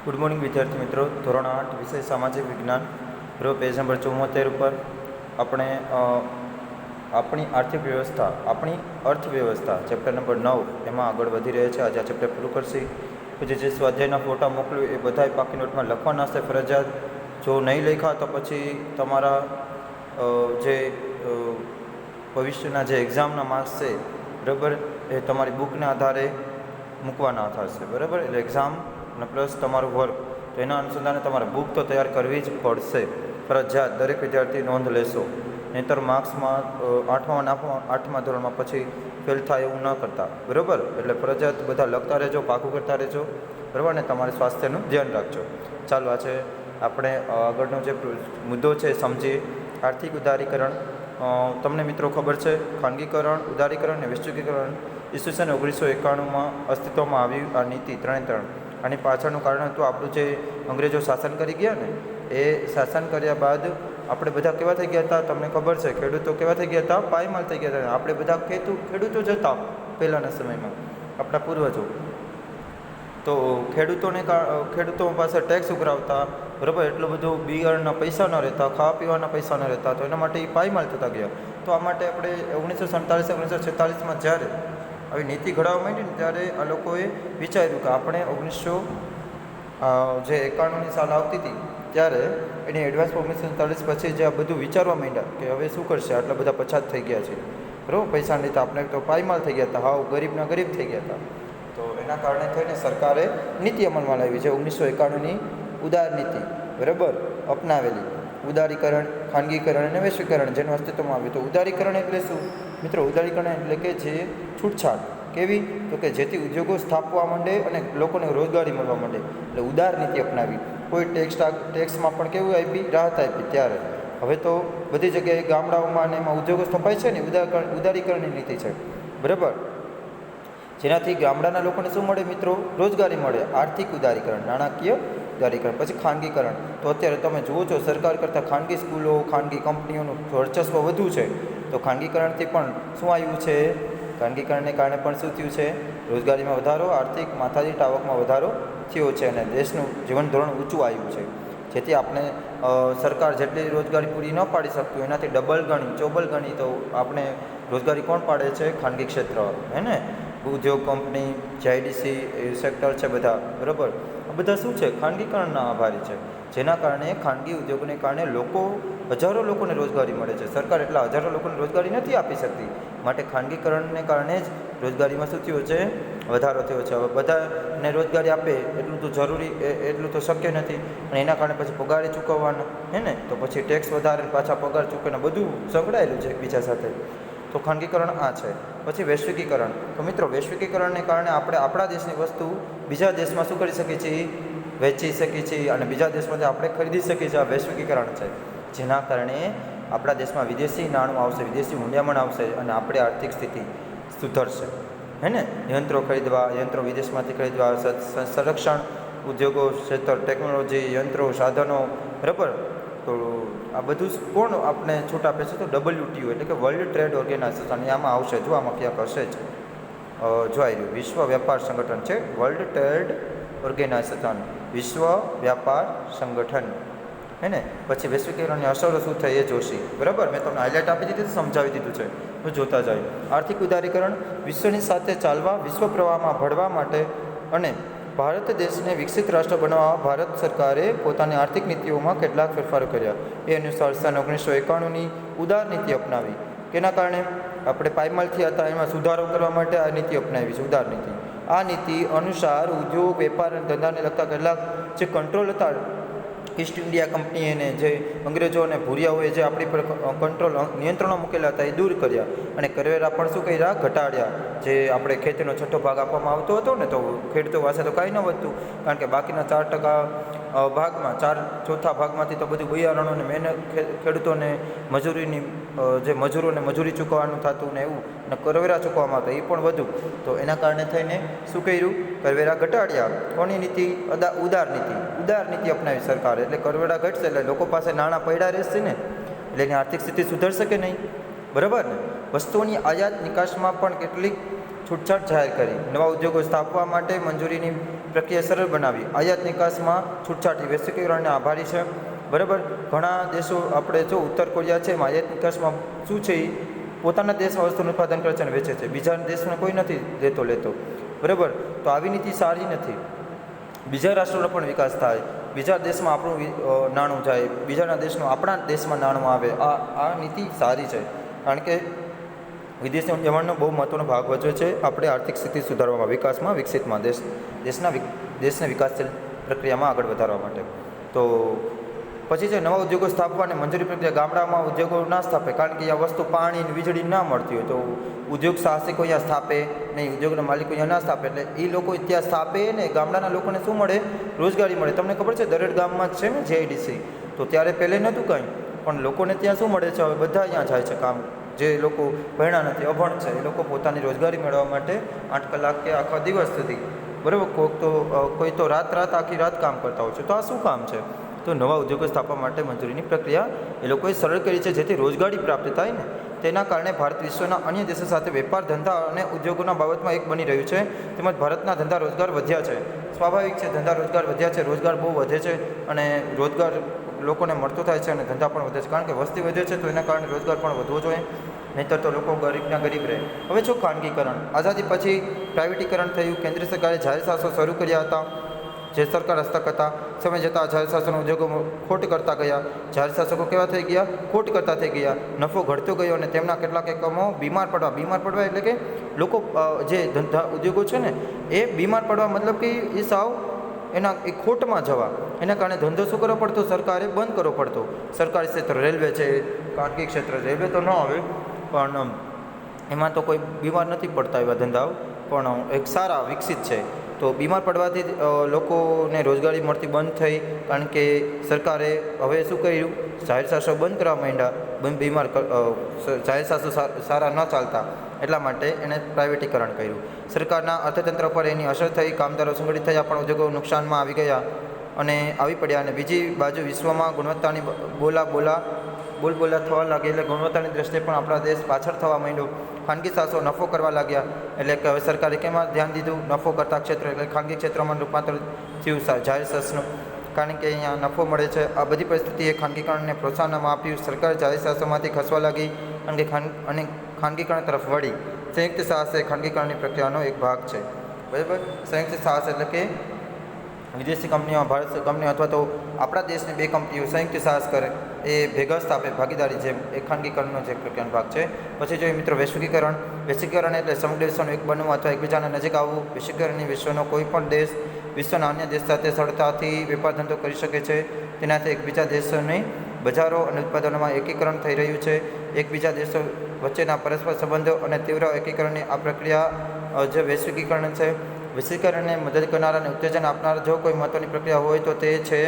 Good morning વિદ્યાર્થી મિત્રો, ધોરણ 8 વિષય સામાજિક વિજ્ઞાન પેજ નંબર 74 ઉપર આપણે આપણી આર્થિક વ્યવસ્થા, આપણી અર્થવ્યવસ્થા ચેપ્ટર નંબર 9 એમાં આગળ વધી રહ્યા છે. આજે આ ચેપ્ટર પૂરું કરશે. પછી જે સ્વાધ્યાયના ફોટા મોકલ્યું એ બધા પાકી નોટમાં લખવાના હશે ફરજિયાત. જો નહીં લખ્યા તો પછી તમારા જે ભવિષ્યના જે એક્ઝામના માર્ક્સ છે બરાબર એ તમારી બુકના આધારે મૂકવાના થશે બરાબર. એટલે એક્ઝામ અને પ્લસ તમારું વર્ક, તો એના અનુસંધાને તમારે બુક તો તૈયાર કરવી જ પડશે ફરજિયાત. દરેક વિદ્યાર્થી નોંધ લેશો, નહીંતર માર્ક્સમાં આઠમા ધોરણમાં પછી ફેલ થાય એવું ન કરતા બરાબર. એટલે ફરજિયાત બધા લખતા રહેજો, પાકું કરતા રહેજો બરાબર, ને તમારે સ્વાસ્થ્યનું ધ્યાન રાખજો. ચાલો આજે આપણે આગળનો જે મુદ્દો છે સમજીએ. આર્થિક ઉદારીકરણ. તમને મિત્રો ખબર છે, ખાનગીકરણ, ઉદારીકરણ અને વૈશ્વિકીકરણ ઈસવીસન 1991માં અસ્તિત્વમાં આવી આ નીતિ 3 આની પાછળનું કારણ હતું આપણું જે અંગ્રેજો શાસન કરી ગયા ને, એ શાસન કર્યા બાદ આપણે બધા કેવા થઈ ગયા હતા તમને ખબર છે. ખેડૂતો કેવા થઈ ગયા હતા? પાયમાલ થઈ ગયા હતા. આપણે બધા ખેડૂતો જ હતા પહેલાંના સમયમાં, આપણા પૂર્વજો. તો ખેડૂતો પાસે ટેક્સ ઉઘરાવતા બરાબર, એટલું બધું બિયારણના પૈસા ન રહેતા, ખાવા પીવાના પૈસા ન રહેતા, તો એના માટે એ પાયમાલ થતા ગયા. તો આ માટે આપણે 1947-1946માં જ્યારે આવી નીતિ ઘડાવવા માંડી ને ત્યારે આ લોકોએ વિચાર્યું કે આપણે 1991ની સાલ આવતી હતી ત્યારે એની એડવાન્સ 1947 પછી જે આ બધું વિચારવા માંડ્યા કે હવે શું કરશે, આટલા બધા પછાત થઈ ગયા છે બરાબર, પૈસા નહીં તો આપણે તો પાયમાલ થઈ ગયા હતા, હાવ ગરીબના ગરીબ થઈ ગયા હતા. તો એના કારણે થઈને સરકારે નીતિ અમલમાં લાવી છે 1991ની ઉદાર નીતિ બરાબર અપનાવેલી. ઉદારીકરણ, ખાનગીકરણ અને વૈશ્વિકરણ જેનું અસ્તિત્વમાં આવ્યું. તો ઉદારીકરણ એટલે શું મિત્રો? ઉદારીકરણ એટલે કે જે છૂટછાટ કેવી, તો કે જેથી ઉદ્યોગો સ્થાપવા માંડે અને લોકોને રોજગારી મળવા માંડે, એટલે ઉદાર નીતિ અપનાવી. કોઈ ટેક્સમાં પણ કેવું આપી? રાહત આપી ત્યારે. હવે તો બધી જગ્યાએ ગામડાઓમાં અને એમાં ઉદ્યોગો સ્થપાય છે ને, ઉદારીકરણની નીતિ છે બરાબર, જેનાથી ગામડાના લોકોને શું મળે મિત્રો? રોજગારી મળે. આર્થિક ઉદારીકરણ, નાણાકીય ઉદારીકરણ. પછી ખાનગીકરણ. તો અત્યારે તમે જુઓ છો સરકાર કરતાં ખાનગી સ્કૂલો, ખાનગી કંપનીઓનું વર્ચસ્વ વધુ છે. તો ખાનગીકરણથી પણ શું આવ્યું છે? ખાનગીકરણને કારણે પણ શું થયું છે? રોજગારીમાં વધારો, આર્થિક માથાદીઠ આવકમાં વધારો થયો છે અને દેશનું જીવન ધોરણ ઊંચું આવ્યું છે. જેથી આપણે સરકાર જેટલી રોજગારી પૂરી ન પાડી શકતું એનાથી ડબલ ગણી, ચોબલ ગણી તો આપણે રોજગારી કોણ પાડે છે? ખાનગી ક્ષેત્ર, હે ને? ઉદ્યોગ કંપની, જીઆઈડીસી સેક્ટર છે બધા બરાબર. આ બધા શું છે? ખાનગીકરણના આભારી છે. જેના કારણે ખાનગી ઉદ્યોગોને કારણે હજારો લોકોને રોજગારી મળે છે. સરકાર એટલા હજારો લોકોને રોજગારી નથી આપી શકતી, માટે ખાનગીકરણને કારણે જ રોજગારીમાં શું થયું છે? વધારો થયો છે. હવે બધાને રોજગારી આપે એટલું તો જરૂરી, એટલું તો શક્ય નથી, અને એના કારણે પછી પગારે ચૂકવવાના, હે ને? તો પછી ટેક્સ વધારે, પાછા પગાર ચૂકવીને બધું સંકળાયેલું છે એકબીજા સાથે. તો ખાનગીકરણ આ છે. પછી વૈશ્વિકીકરણ. તો મિત્રો વૈશ્વિકીકરણને કારણે આપણે આપણા દેશની વસ્તુ બીજા દેશમાં શું કરી શકીએ છીએ? વેચી શકીએ છીએ અને બીજા દેશમાંથી આપણે ખરીદી શકીએ છીએ. આ વૈશ્વિકીકરણ છે. જેના કારણે આપણા દેશમાં વિદેશી નાણું આવશે, વિદેશી મૂંડિયામણ આવશે અને આપણી આર્થિક સ્થિતિ સુધરશે, હે ને? યંત્રો વિદેશમાંથી ખરીદવા, સંરક્ષણ ઉદ્યોગો ક્ષેત્ર, ટેકનોલોજી, યંત્રો, સાધનો બરાબર. તો આ બધું કોણ આપણે છૂટ આપે છે? તો WTO એટલે કે વર્લ્ડ ટ્રેડ ઓર્ગેનાઇઝેશન. આમાં આવશે, જો આમાં ક્યાંક હશે જ, જો આવી રહ્યું વિશ્વ વ્યાપાર સંગઠન છે, વર્લ્ડ ટ્રેડ ઓર્ગેનાઇઝેશન, વિશ્વ વ્યાપાર સંગઠન, હે ને? પછી વૈશ્વિકીકરણની અસરો શું થઈ એ જોશી બરાબર. મેં તમને હાઇલાઇટ આપી દીધી, સમજાવી દીધું છે, તો જોતા જાય. આર્થિક ઉદારીકરણ. વિશ્વની સાથે ચાલવા, વિશ્વ પ્રવાહમાં ભળવા માટે અને ભારત દેશને વિકસિત રાષ્ટ્ર બનાવવા ભારત સરકારે પોતાની આર્થિક નીતિઓમાં કેટલાક ફેરફારો કર્યા. એ અનુસાર સન 1991ની ઉદાર નીતિ અપનાવી. કેના કારણે? આપણે પાયમાલ થયા હતા, એમાં સુધારો કરવા માટે આ નીતિ અપનાવી છે, ઉદાર નીતિ. આ નીતિ અનુસાર ઉદ્યોગ, વેપાર અને ધંધાને લગતા કેટલાક જે કંટ્રોલ હતા ઈસ્ટ ઇન્ડિયા કંપનીએ, જે અંગ્રેજો અને ભૂરિયાઓએ જે આપણી પર નિયંત્રણો મૂકેલા હતા એ દૂર કર્યા અને કરવેરા પણ શું કર્યા? ઘટાડ્યા. જે આપણે ખેતીનો 6ઠ્ઠો ભાગ આપવામાં આવતો હતો ને, તો ખેડૂતો પાસે તો કાંઈ ન વધતું, કારણ કે બાકીના 4% ભાગમાં, 4/4 ભાગમાંથી તો બધું બિયારણોને મહેનત ખેડૂતોને મજૂરીની જે મજૂરોને મજૂરી ચૂકવવાનું થતું ને એવું, અને કરવેરા ચૂકવવામાં આવતા એ પણ વધુ. તો એના કારણે થઈને શું કર્યું? કરવેરા ઘટાડ્યા. કોની નીતિ? ઉદાર નીતિ અપનાવી સરકાર. એટલે કરવેરા ઘટશે એટલે લોકો પાસે નાણાં પડ્યા રહેશે ને, એટલે એની આર્થિક સ્થિતિ સુધરશે કે નહીં? બરાબર ને? વસ્તુઓની આયાત નિકાસમાં પણ કેટલીક છૂટછાટ જાહેર કરી, નવા ઉદ્યોગો સ્થાપવા માટે મંજૂરીની પ્રક્રિયા સરળ બનાવી, આયાત નિકાસમાં છૂટછાટ, વૈશ્વિકીકરણને આભારી છે. બરાબર, ઘણા દેશો આપણે જો ઉત્તર કોરિયા છે એમાં આયાત નિકાસમાં શું છે, એ પોતાના દેશમાં વસ્તુનું ઉત્પાદન કરે છે અને વેચે છે, બીજા દેશને કોઈ નથી લેતો. બરાબર, તો આવી નીતિ સારી નથી. બીજા રાષ્ટ્રોનો પણ વિકાસ થાય, બીજા દેશમાં આપણું નાણું જાય, બીજાના દેશનું આપણા દેશમાં નાણું આવે, આ નીતિ સારી છે. કારણ કે વિદેશી જમણનો બહુ મહત્ત્વનો ભાગ ભજવે છે આપણે આર્થિક સ્થિતિ સુધારવામાં, વિકાસમાં, વિકસિતમાં, દેશને વિકાસશીલ પ્રક્રિયામાં આગળ વધારવા માટે. તો પછી છે નવા ઉદ્યોગો સ્થાપવા અને મંજૂરી પ્રક્રિયા. ગામડામાં ઉદ્યોગો ના સ્થાપે કારણ કે અહીંયા વસ્તુ પાણી વીજળી ના મળતી હોય, તો ઉદ્યોગ સાહસિકો અહીંયા સ્થાપે નહીં, ઉદ્યોગના માલિકો અહીંયા ના સ્થાપે, એટલે એ લોકો ત્યાં સ્થાપે ને ગામડાના લોકોને શું મળે, રોજગારી મળે. તમને ખબર છે દરેક ગામમાં જ છે ને JIDC, તો ત્યારે પહેલે નહોતું કંઈ, પણ લોકોને ત્યાં શું મળે છે, હવે બધા અહીંયા જાય છે કામ. જે લોકો ભણ્યા નથી, અભણ છે, એ લોકો પોતાની રોજગારી મેળવવા માટે 8 કલાક કે આખા દિવસ સુધી, બરાબર, કોઈ તો આખી રાત કામ કરતા હોય છે. તો આ શું કામ છે? તો નવા ઉદ્યોગો સ્થાપવા માટે મંજૂરીની પ્રક્રિયા એ લોકોએ સરળ કરી છે, જેથી રોજગારી પ્રાપ્ત થાય ને. તેના કારણે ભારત વિશ્વના અન્ય દેશો સાથે વેપાર, ધંધા અને ઉદ્યોગોના બાબતમાં એક બની રહ્યું છે. તેમજ ભારતના ધંધા રોજગાર વધ્યા છે. સ્વાભાવિક છે, ધંધા રોજગાર વધ્યા છે, રોજગાર બહુ વધે છે અને રોજગાર લોકોને મળતો થાય છે અને ધંધા પણ વધે છે. કારણ કે વસ્તી વધે છે તો એના કારણે રોજગાર પણ વધવો જોઈએ, નહીંતર તો લોકો ગરીબના ગરીબ રહે. હવે જો ખાનગીકરણ, આઝાદી પછી પ્રાઇવેટીકરણ થયું, કેન્દ્ર સરકારે જાહેર શાસનો શરૂ કર્યા હતા જે સરકાર હસ્તક હતા. સમય જતાં જાહેર શાસન ઉદ્યોગો ખોટ કરતા ગયા, જાહેર શાસકો કેવા થઈ ગયા, ખોટ કરતા થઈ ગયા, નફો ઘટતો ગયો અને તેમના કેટલાક એકમો બીમાર પડવા એટલે કે લોકો જે ધંધા ઉદ્યોગો છે ને એ બીમાર પડવા, મતલબ કે એ સાવ એ ખોટમાં જવા, એના કારણે ધંધો શું કરવો પડતો, સરકારે બંધ કરવો પડતો. સરકારી ક્ષેત્ર રેલવે છે, ખાનગી ક્ષેત્ર રેલવે તો ન આવે પણ એમાં તો કોઈ બીમાર નથી પડતા એવા ધંધાઓ, પણ એક સારા વિકસિત છે. તો બીમાર પડવાથી લોકોને રોજગારી મળતી બંધ થઈ, કારણ કે સરકારે હવે શું કર્યું, જાહેર શાસનો બંધ કરવા માંડ્યા, જાહેર શાસનો સારા ન ચાલતા, એટલા માટે એણે પ્રાઇવેટીકરણ કર્યું. સરકારના અર્થતંત્ર પર એની અસર થઈ, કામદારો સંગઠિત થયા પણ ઉદ્યોગો નુકસાનમાં આવી ગયા અને આવી પડ્યા. અને બીજી બાજુ વિશ્વમાં ગુણવત્તાની બોલબોલા થવા લાગી, એટલે ગુણવત્તાની દ્રષ્ટિએ પણ આપણા દેશ પાછળ થવા માંડ્યો. ખાનગી શાસકો નફો કરવા લાગ્યા, એટલે કે હવે સરકારે કેમાં ધ્યાન દીધું, નફો કરતા ક્ષેત્ર, એટલે ખાનગી ક્ષેત્રમાં રૂપાંતર થયું જાહેર શાસનનું, કારણ કે અહીંયા નફો મળે છે. આ બધી પરિસ્થિતિએ ખાનગીકરણને પ્રોત્સાહન આપ્યું. સરકાર જાહેર શાસનમાંથી ખસવા લાગી અને ખાનગીકરણ તરફ વળી. સંયુક્ત સાહસ એ ખાનગીકરણની પ્રક્રિયાનો એક ભાગ છે. બરાબર, સંયુક્ત સાહસ એટલે કે વિદેશી કંપનીઓ, ભારત કંપનીઓ અથવા તો આપણા દેશની 2 કંપનીઓ સંયુક્ત સાહસ કરે, એ ભેગા સ્થાપે, ભાગીદારી, જેમ એ ખાનગીકરણનો જે પ્રક્રિયાનો ભાગ છે. પછી જોઈએ મિત્રો વૈશ્વિકીકરણ એટલે સમગ્ર દેશોનું એક બનવું અથવા એકબીજાના નજીક આવવું. વૈશ્વિકીકરણની વિશ્વનો કોઈ પણ દેશ વિશ્વના અન્ય દેશ સાથે સરળતાથી વેપાર ધંધો કરી શકે છે. તેનાથી એકબીજા દેશોની બજારો અને ઉત્પાદનોમાં એકીકરણ થઈ રહ્યું છે. એકબીજા દેશો વચ્ચેના પરસ્પર સંબંધો અને તીવ્ર એકીકરણની આ પ્રક્રિયા જે વૈશ્વિકીકરણ છે. વૈશ્વિકીકરણને મદદ કરનાર અને ઉત્તેજન આપનાર જો કોઈ મહત્ત્વની પ્રક્રિયા હોય તો તે છે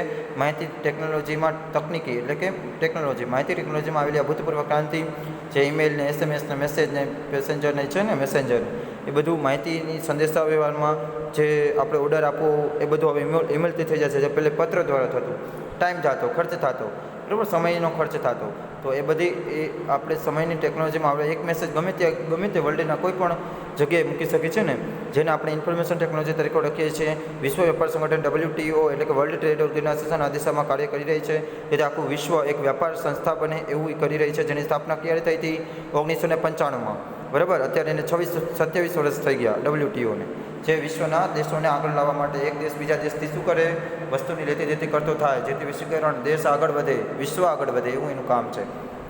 માહિતી ટેકનોલોજીમાં માહિતી ટેકનોલોજીમાં આવેલી અભૂતપૂર્વ ક્રાંતિ, જે ઈમેલ ને SMS ને મેસેજ ને પેસેન્જરને છે ને મેસેન્જર, એ બધું માહિતીની સંદેશા વ્યવહારમાં જે આપણે ઓર્ડર આપવો એ બધું હવે ઈમેલથી થઈ જશે. જે પહેલે પત્ર દ્વારા થતું, ટાઈમ જતો, ખર્ચ થતો, બરાબર, સમયનો ખર્ચ થતો. તો એ બધી આપણે સમયની ટેકનોલોજીમાં આપણે એક મેસેજ ગમે તે વર્લ્ડના કોઈ પણ જગ્યાએ મૂકી શકીએ છીએ ને, જેને આપણે ઇન્ફોર્મેશન ટેકનોલોજી તરીકે ઓળખીએ છીએ. વિશ્વ વેપાર સંગઠન WTO એટલે કે વર્લ્ડ ટ્રેડ ઓર્ગેનાઇઝેશન આ દિશામાં કાર્ય કરી રહી છે. જેથી આખું વિશ્વ એક વ્યાપાર સંસ્થા બને એવું કરી રહી છે, જેની સ્થાપના ક્યારે થઈ હતી, 1995માં. બરાબર, અત્યારે એને 27 વર્ષ થઈ ગયા WTOને, જે વિશ્વના દેશોને આગળ લાવવા માટે એક દેશ બીજા દેશથી શું કરે, વસ્તુની લેતી દેતી કરતો થાય, જેથી વૈશ્વિકીકરણ દેશ આગળ વધે, વિશ્વ આગળ વધે, એવું એનું કામ છે.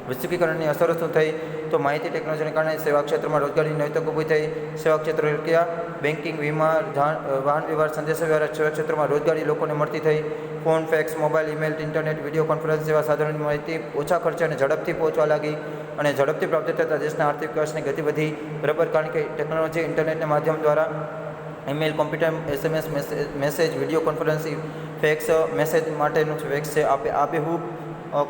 વૈશ્વિકીકરણની અસરો શું થઈ, તો માહિતી ટેકનોલોજીને કારણે સેવા ક્ષેત્રમાં રોજગારીની નવી તકો ઊભી થઈ. સેવા ક્ષેત્રો ક્યાં, બેન્કિંગ, વીમા, વાહન વ્યવહાર, સંદેશાવ્યવહાર, સેવા ક્ષેત્રમાં રોજગારી લોકોને મળતી થઈ. Phone, fax, mobile, email, internet, video conference જેવા સાધનોની માહિતી ઓછા ખર્ચે અને ઝડપથી પહોંચવા લાગી અને ઝડપથી પ્રાપ્ત થતાં દેશના આર્થિક વિકાસની ગતિ વધી. બરાબર, કારણ કે ટેકનોલોજી, ઇન્ટરનેટના માધ્યમ દ્વારા email, computer, SMS, message, video conferencing, fax, message માટેનું છે ફેક્સ છે, આબેહૂબ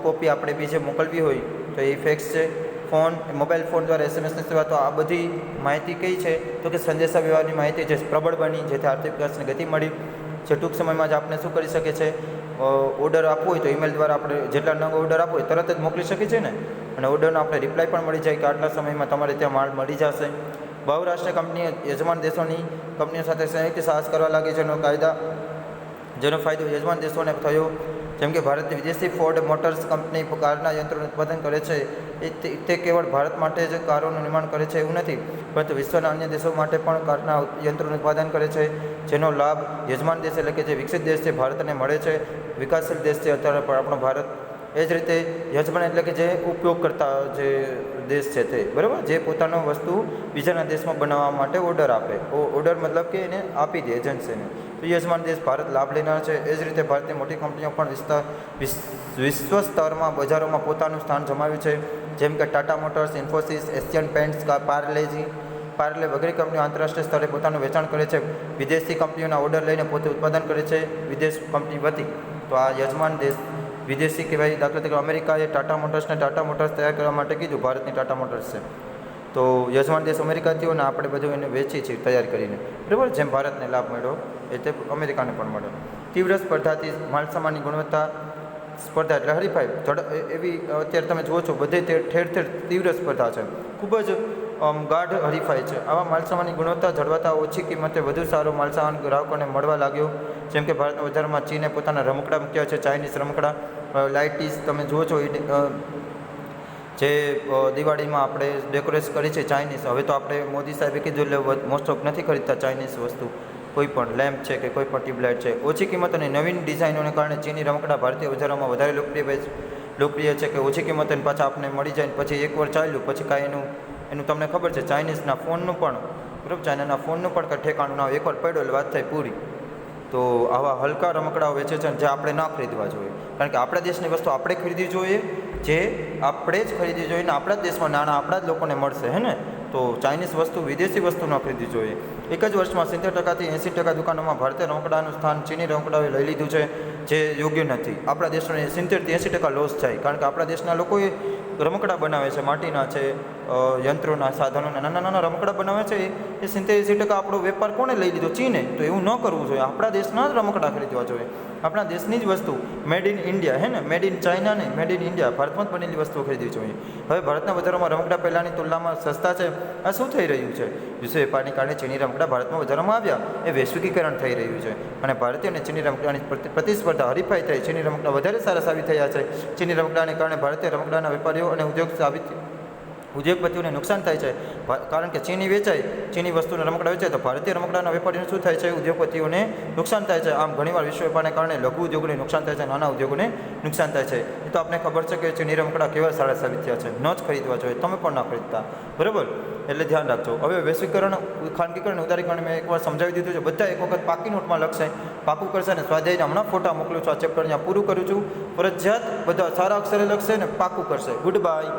કોપી આપણે બીજે મોકલવી હોય તો એ ફેક્સ છે. ફોન, મોબાઈલ ફોન દ્વારા SMSની સેવા, તો આ બધી માહિતી કઈ છે, તો કે સંદેશા વ્યવહારની માહિતી જે પ્રબળ બની, જેથી આર્થિક વિકાસની ગતિ મળી. જે ટૂંક સમયમાં જ આપણે શું કરી શકીએ છીએ, ઓર્ડર આપવો હોય તો ઈમેલ દ્વારા આપણે જેટલા નંગ ઓર્ડર આપવો હોય તરત જ મોકલી શકીએ છીએ ને, અને ઓર્ડરનો આપણે રિપ્લાય પણ મળી જાય કે આટલા સમયમાં તમારે ત્યાં માલ મળી જશે. બહુરાષ્ટ્રીય કંપનીઓ યજમાન દેશોની કંપનીઓ સાથે સંયુક્ત સાહસ કરવા લાગી, જેનો ફાયદો યજમાન દેશોને થયો. જેમ કે ભારતની વિદેશી ફોર્ડ મોટર્સ કંપની કારના યંત્રોનું ઉત્પાદન કરે છે. તે કેવળ ભારત માટે જ કારોનું નિર્માણ કરે છે એવું નથી, પરંતુ વિશ્વના અન્ય દેશો માટે પણ કારના યંત્રોનું ઉત્પાદન કરે છે, જેનો લાભ યજમાન દેશ એટલે કે જે વિકસિત દેશ છે ભારતને મળે છે. વિકાસશીલ દેશ છે અત્યારે પણ આપણો ભારત. એ જ રીતે યજમાન એટલે કે જે ઉપયોગ કરતા જે દેશ છે તે, બરાબર, જે પોતાનો વસ્તુ બીજાના દેશમાં બનાવવા માટે ઓર્ડર આપે. ઓર્ડર મતલબ કે એને આપી દે એજન્સીને. તો યજમાન દેશ ભારત લાભ લેનાર છે. એ જ રીતે ભારતની મોટી કંપનીઓ પણ વિશ્વ સ્તરમાં બજારોમાં પોતાનું સ્થાન જમાવ્યું છે. જેમ કે Tata motors, Infosys, Asian pants, Parle વગેરે કંપનીઓ આંતરરાષ્ટ્રીય સ્તરે પોતાનું વેચાણ કરે છે. વિદેશી કંપનીઓના ઓર્ડર લઈને પોતે ઉત્પાદન કરે છે વિદેશ કંપની વતી. તો આ યજમાન દેશ વિદેશી કહેવાય. દાખલા તરીકે અમેરિકાએ ટાટા મોટર્સ તૈયાર કરવા માટે કીધું, ભારતની ટાટા મોટર્સ છે. તો યજમાન દેશ અમેરિકા થયો ને આપણે બધું એને વેચીએ છીએ તૈયાર કરીને, બરાબર. જેમ ભારતને લાભ મળ્યો એ તે અમેરિકાને પણ મળે. તીવ્ર સ્પર્ધાથી માલસામાનની ગુણવત્તા, સ્પર્ધા એટલે હરીફાઈ એવી અત્યારે તમે જુઓ છો બધે ઠેર ઠેર તીવ્ર સ્પર્ધા છે, ખૂબ જ ગાઢ હરીફાઈ છે. આવા માલસામાનની ગુણવત્તા જળવાતા ઓછી કિંમતે વધુ સારો માલસામાન ગ્રાહકોને મળવા લાગ્યો. જેમ કે ભારતના બજારમાં ચીને પોતાના રમકડા મૂક્યા છે, ચાઇનીઝ રમકડા, લાઇટીસ તમે જુઓ છો જે દિવાળીમાં આપણે ડેકોરેટ કરી છે ચાઇનીઝ. હવે તો આપણે મોદી સાહેબે કીધું એટલે મોસ્ટ ઓફ નથી ખરીદતા ચાઇનીઝ વસ્તુ, કોઈ પણ લેમ્પ છે કે કોઈ પણ ટ્યુબલાઇટ છે. ઓછી કિંમત અને નવીન ડિઝાઇનોને કારણે ચીની રમકડા ભારતીય બજારોમાં વધારે લોકપ્રિય છે. કે ઓછી કિંમતે પાછા આપણને મળી જાય, પછી એકવાર ચાલ્યું પછી કાંઈ એનું તમને ખબર છે ચાઇનીઝના ફોનનું પણ, બરાબર, ચાઇનાના ફોનનું પણ કંઈ ઠેકાણું ના હોય, એકવાર પડ્યો એટલે વાત થાય પૂરી. તો આવા હલકા રમકડાઓ વેચે છે જે આપણે ના ખરીદવા જોઈએ, કારણ કે આપણા દેશની વસ્તુ આપણે ખરીદવી જોઈએ, જે આપણે જ ખરીદવી જોઈએ ને આપણા જ દેશમાં નાણાં આપણા જ લોકોને મળશે, હે ને. તો ચાઇનીઝ વસ્તુ, વિદેશી વસ્તુ ન ખરીદવી જોઈએ. એક જ વર્ષમાં 70%થી 80% દુકાનોમાં ભારતીય રમકડાનું સ્થાન ચીની રમકડાઓએ લઈ લીધું છે, જે યોગ્ય નથી. આપણા દેશને 70થી 80% લોસ થાય, કારણ કે આપણા દેશના લોકોએ રમકડા બનાવે છે, માટીના છે, યંત્રોના સાધનોના નાના નાના રમકડા બનાવે છે. એ 70-80% આપણો વેપાર કોણે લઈ લીધો? ચીને. તો એવું ન કરવું જોઈએ, આપણા દેશના જ રમકડા ખરીદવા જોઈએ, આપણા દેશની જ વસ્તુ, મેડ ઇન ઇન્ડિયા, હે ને, મેડ ઇન ચાઇના નહીં, મેડ ઇન ઇન્ડિયા, ભારતમાં જ બનેલી વસ્તુઓ ખરીદવી જોઈએ. હવે ભારતના બજારોમાં રમકડા પહેલાંની તુલનામાં સસ્તા છે. આ શું થઈ રહ્યું છે? વિશ્વ વેપારની કારણે ચીની રમકડા ભારતમાં બજારોમાં આવ્યા, એ વૈશ્વિકીકરણ થઈ રહ્યું છે, અને ભારતીય અને ચીની રમકડાની પ્રતિસ્પર્ધા હરીફાઈ થઈ. ચીની રમકડા વધારે સારા સાબિત થયા છે. ચીની રમકડાને કારણે ભારતીય રમકડાના વેપારીઓ અને ઉદ્યોગપતિઓને નુકસાન થાય છે, કારણ કે ચીની વેચાય, ચીની વસ્તુના રમકડા વેચાય તો ભારતીય રમકડાના વેપારીઓને શું થાય છે? ઉદ્યોગપતિઓને નુકસાન થાય છે. આમ ઘણીવાર વિશ્વ વેપારને કારણે લઘુ ઉદ્યોગોને નુકસાન થાય છે, નાના ઉદ્યોગોને નુકસાન થાય છે. એ તો આપને ખબર છે કે ચીની રમકડા કેવા સારા સાબિત થયા છે. ન જ ખરીદવા જોઈએ, તમે પણ ના ખરીદતા, બરાબર. એટલે ધ્યાન રાખજો. હવે વૈશ્વિકરણ, ખાનગીકરણ, ઉદારીકરણ મેં એકવાર સમજાવી દીધું છે. બધા એક વખત પાકી નોટમાં લખશે, પાકું કરશે ને સ્વાધ્યાયના હમણાં ફોટા મોકલું છું. આ ચેપ્ટર અહીંયા પૂરું કરું છું. ફરજિયાત બધા સારા અક્ષરે લખશે ને પાકું કરશે. Good bye.